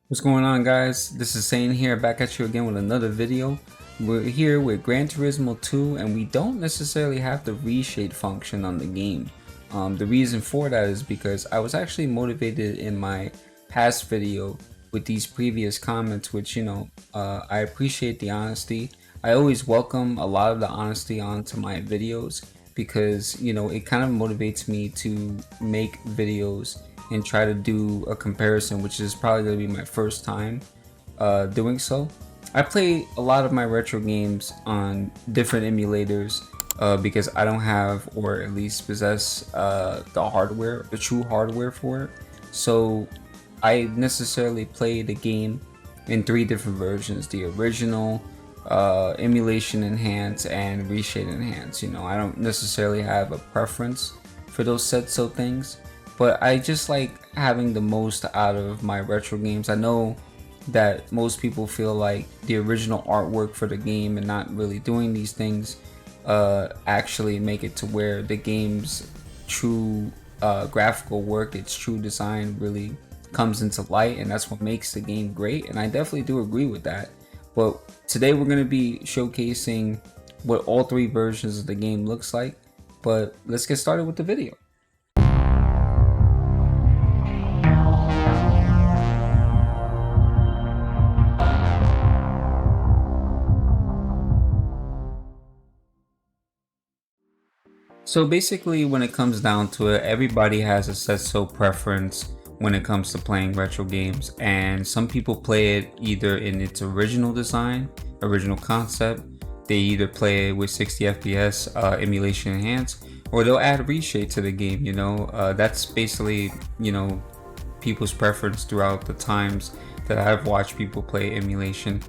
What's going on, guys? This is Sane here, back at you again with another video. We're here with Gran Turismo 2 and we don't necessarily have the reshade function on the game. The reason for that is because I was actually motivated in my past video with these previous comments, which I appreciate the honesty. I always welcome a lot of the honesty onto my videos because it kind of motivates me to make videos and try to do a comparison, which is probably going to be my first time doing so. I play a lot of my retro games on different emulators because I don't have, or at least possess, the hardware, the true hardware for it. So I necessarily play the game in three different versions: the original, emulation enhance, and reshade enhance. I don't necessarily have a preference for those sets of things, but I just like having the most out of my retro games. I know that most people feel like the original artwork for the game and not really doing these things actually make it to where the game's true graphical work, its true design really comes into light, and that's what makes the game great, and I definitely do agree with that. But today we're going to be showcasing what all three versions of the game looks like, but let's get started with the video. So basically, when it comes down to it, everybody has a set-so preference when it comes to playing retro games, and some people play it either in its original design, original concept. They either play it with 60 FPS, emulation enhanced, or they'll add reshade to the game. That's basically people's preference throughout the times that I've watched people play emulation.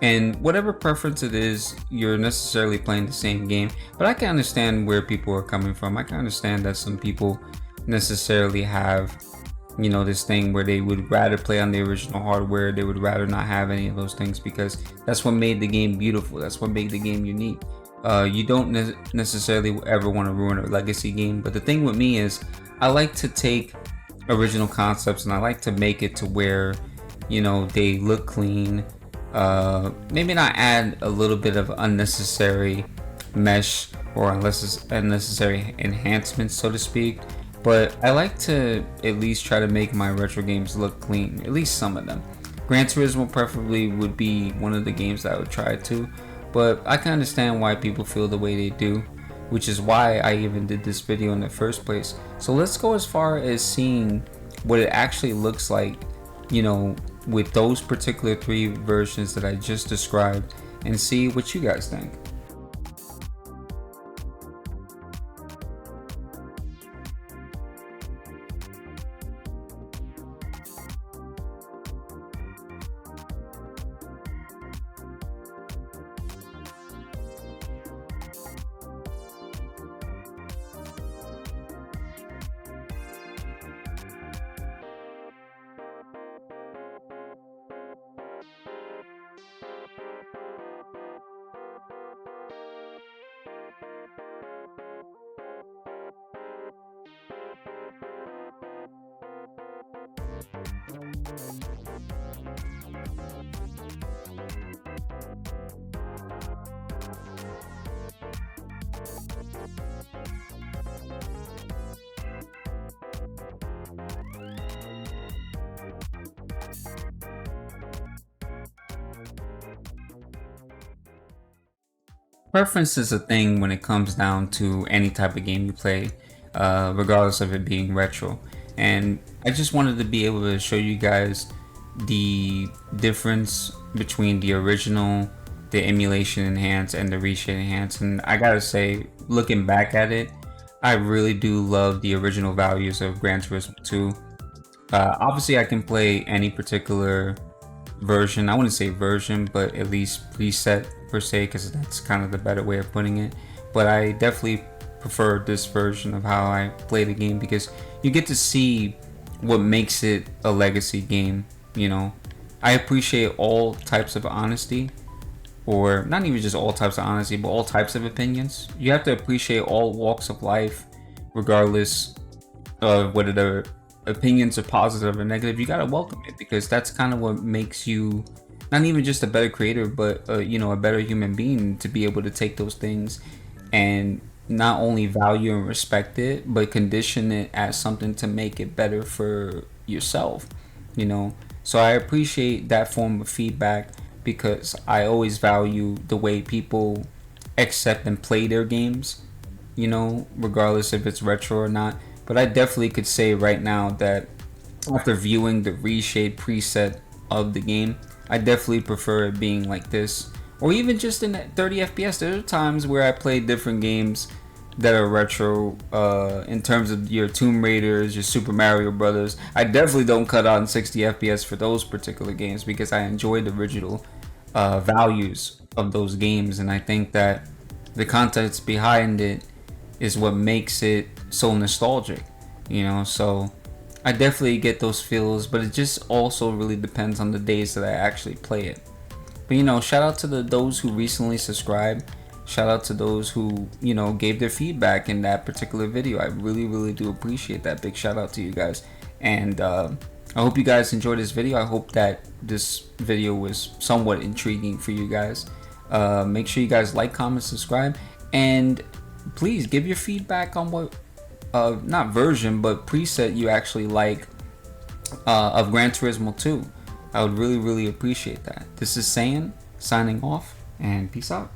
And whatever preference it is, you're necessarily playing the same game. But I can understand where people are coming from. I can understand that some people necessarily have, this thing where they would rather play on the original hardware. They would rather not have any of those things because that's what made the game beautiful. That's what made the game unique. You don't necessarily ever want to ruin a legacy game. But the thing with me is I like to take original concepts and I like to make it to where, they look clean. Maybe not add a little bit of unnecessary mesh or unnecessary enhancements, so to speak, but I like to at least try to make my retro games look clean, at least some of them. Gran Turismo preferably would be one of the games that I would try to, but I can understand why people feel the way they do, which is why I even did this video in the first place. So let's go as far as seeing what it actually looks like, with those particular three versions that I just described, and see what you guys think. Preference is a thing when it comes down to any type of game you play, regardless of it being retro. And I just wanted to be able to show you guys the difference between the original, the emulation enhance, and the reshade enhance. And I gotta say, looking back at it, I really do love the original values of Gran Turismo 2. Obviously, I can play any particular version. I wouldn't say version, but at least preset per se, because that's kind of the better way of putting it. But I definitely prefer this version of how I play the game because you get to see what makes it a legacy game. I appreciate all types of honesty, or not even just all types of honesty, but all types of opinions. You have to appreciate all walks of life, regardless of whether they're opinions are positive or negative, you gotta welcome it, because that's kind of what makes you not even just a better creator, but you know, a better human being, to be able to take those things and not only value and respect it, but condition it as something to make it better for yourself, you know. So I appreciate that form of feedback, because I always value the way people accept and play their games, you know, regardless if it's retro or not. But I definitely could say right now that after viewing the Reshade preset of the game, I definitely prefer it being like this, or even just in at 30 FPS. There are times where I play different games that are retro, in terms of your Tomb Raiders, your Super Mario Brothers. I definitely don't cut on 60 FPS for those particular games, because I enjoy the original values of those games, and I think that the context behind it is what makes it so nostalgic, you know. So I definitely get those feels, but it just also really depends on the days that I actually play it. But you know, shout out to those who recently subscribed. Shout out to those who, you know, gave their feedback in that particular video. I really, really do appreciate that. Big shout out to you guys. And I hope you guys enjoyed this video. I hope that this video was somewhat intriguing for you guys. Make sure you guys like, comment, subscribe, and please give your feedback on what, not version, but preset you actually like of Gran Turismo 2. I would really, really appreciate that. This is Saiyan signing off, and peace out.